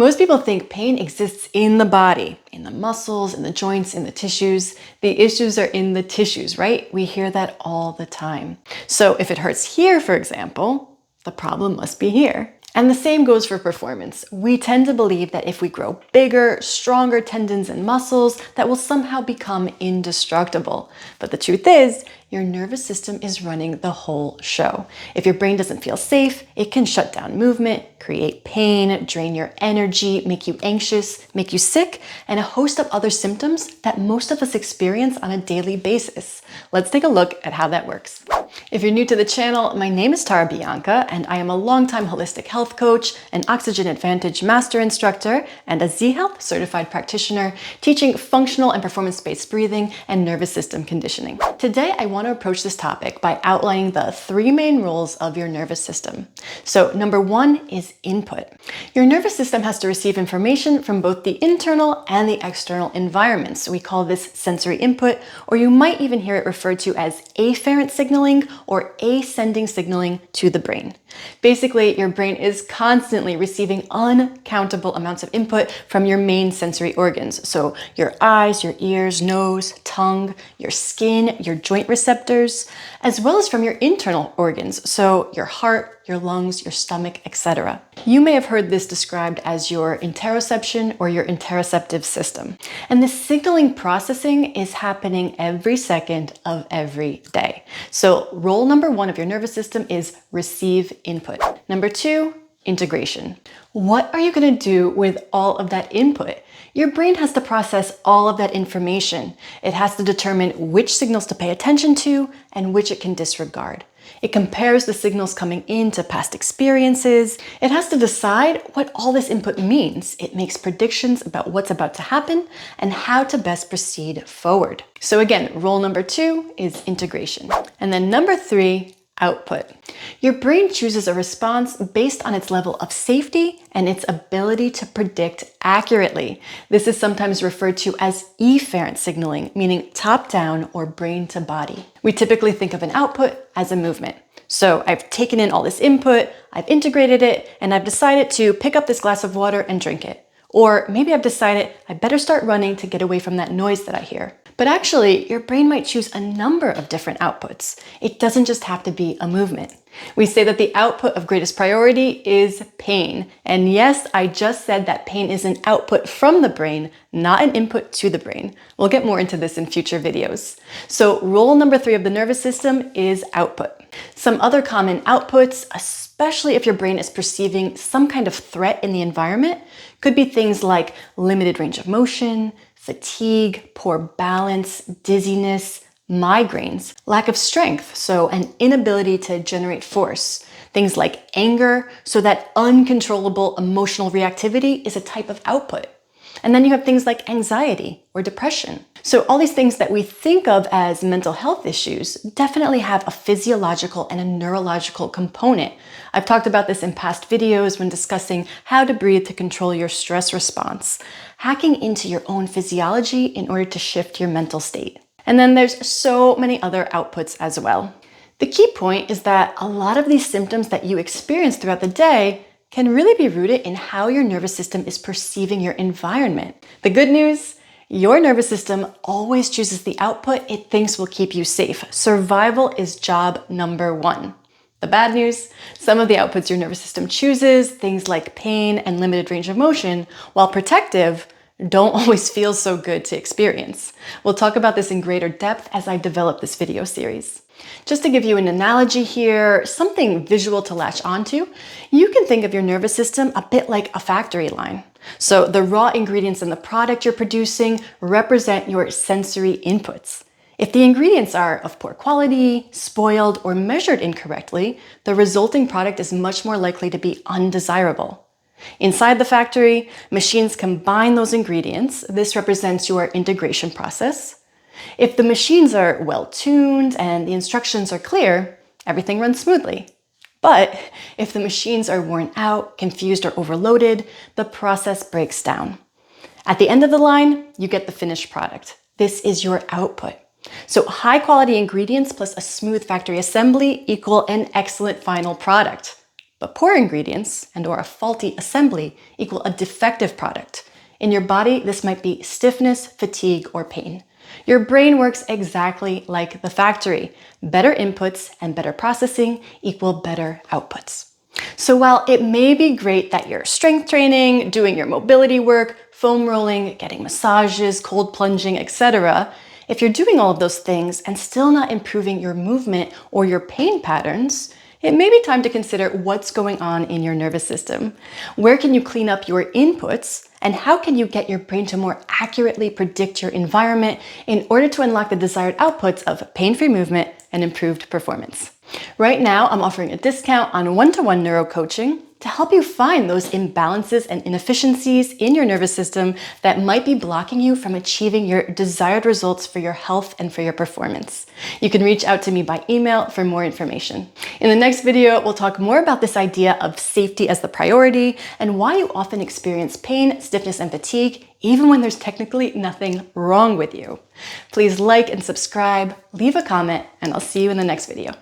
Most people think pain exists in the body, in the muscles, in the joints, in the tissues. The issues are in the tissues, right? We hear that all the time. So if it hurts here, for example, the problem must be here. And the same goes for performance. We tend to believe that if we grow bigger, stronger tendons and muscles, that will somehow become indestructible. But the truth is, your nervous system is running the whole show. If your brain doesn't feel safe, it can shut down movement, create pain, drain your energy, make you anxious, make you sick, and a host of other symptoms that most of us experience on a daily basis. Let's take a look at how that works. If you're new to the channel, my name is Tara Bianca, and I am a longtime holistic health coach, an Oxygen Advantage master instructor, and a Z-Health certified practitioner teaching functional and performance-based breathing and nervous system conditioning. Today, I want to approach this topic by outlining the three main roles of your nervous system. So number one is input. Your nervous system has to receive information from both the internal and the external environments. We call this sensory input, or you might even hear it referred to as afferent signaling or ascending signaling to the brain. Basically, your brain is constantly receiving uncountable amounts of input from your main sensory organs. So your eyes, your ears, nose, tongue, your skin, your joint receptors, as well as from your internal organs. So your heart, your lungs, your stomach, etc. You may have heard this described as your interoception or your interoceptive system. And this signaling processing is happening every second of every day. So role number one of your nervous system is receive input. Number two, integration. What are you going to do with all of that input? Your brain has to process all of that information. It has to determine which signals to pay attention to and which it can disregard. It compares the signals coming into past experiences. It has to decide what all this input means. It makes predictions about what's about to happen and how to best proceed forward. So again, role number two is integration. And then number three, output. Your brain chooses a response based on its level of safety and its ability to predict accurately. This is sometimes referred to as efferent signaling, meaning top-down or brain-to-body. We typically think of an output as a movement. So I've taken in all this input, I've integrated it, and I've decided to pick up this glass of water and drink it. Or maybe I've decided I better start running to get away from that noise that I hear. But actually, your brain might choose a number of different outputs. It doesn't just have to be a movement. We say that the output of greatest priority is pain. And yes, I just said that pain is an output from the brain, not an input to the brain. We'll get more into this in future videos. So role number three of the nervous system is output. Some other common outputs, especially if your brain is perceiving some kind of threat in the environment, could be things like limited range of motion, fatigue, poor balance, dizziness, migraines, lack of strength, so an inability to generate force, things like anger, so that uncontrollable emotional reactivity is a type of output. And then you have things like anxiety or depression. So all these things that we think of as mental health issues definitely have a physiological and a neurological component. I've talked about this in past videos when discussing how to breathe to control your stress response, hacking into your own physiology in order to shift your mental state. And then there's so many other outputs as well. The key point is that a lot of these symptoms that you experience throughout the day can really be rooted in how your nervous system is perceiving your environment. The good news, your nervous system always chooses the output it thinks will keep you safe. Survival is job number one. The bad news, some of the outputs your nervous system chooses, things like pain and limited range of motion, while protective, don't always feel so good to experience. We'll talk about this in greater depth as I develop this video series. Just to give you an analogy here, something visual to latch onto, you can think of your nervous system a bit like a factory line. So the raw ingredients in the product you're producing represent your sensory inputs. If the ingredients are of poor quality, spoiled, or measured incorrectly, the resulting product is much more likely to be undesirable. Inside the factory, machines combine those ingredients. This represents your integration process. If the machines are well-tuned and the instructions are clear, everything runs smoothly. But if the machines are worn out, confused, or overloaded, the process breaks down. At the end of the line, you get the finished product. This is your output. So high-quality ingredients plus a smooth factory assembly equal an excellent final product. But poor ingredients and/or a faulty assembly equal a defective product. In your body, this might be stiffness, fatigue, or pain. Your brain works exactly like the factory. Better inputs and better processing equal better outputs. So while it may be great that you're strength training, doing your mobility work, foam rolling, getting massages, cold plunging, etc., if you're doing all of those things and still not improving your movement or your pain patterns, it may be time to consider what's going on in your nervous system. Where can you clean up your inputs? And how can you get your brain to more accurately predict your environment in order to unlock the desired outputs of pain-free movement and improved performance? Right now, I'm offering a discount on one-to-one neuro coaching to help you find those imbalances and inefficiencies in your nervous system that might be blocking you from achieving your desired results for your health and for your performance. You can reach out to me by email for more information. In the next video, we'll talk more about this idea of safety as the priority and why you often experience pain, stiffness, and fatigue even when there's technically nothing wrong with you. Please like and subscribe, leave a comment, and I'll see you in the next video.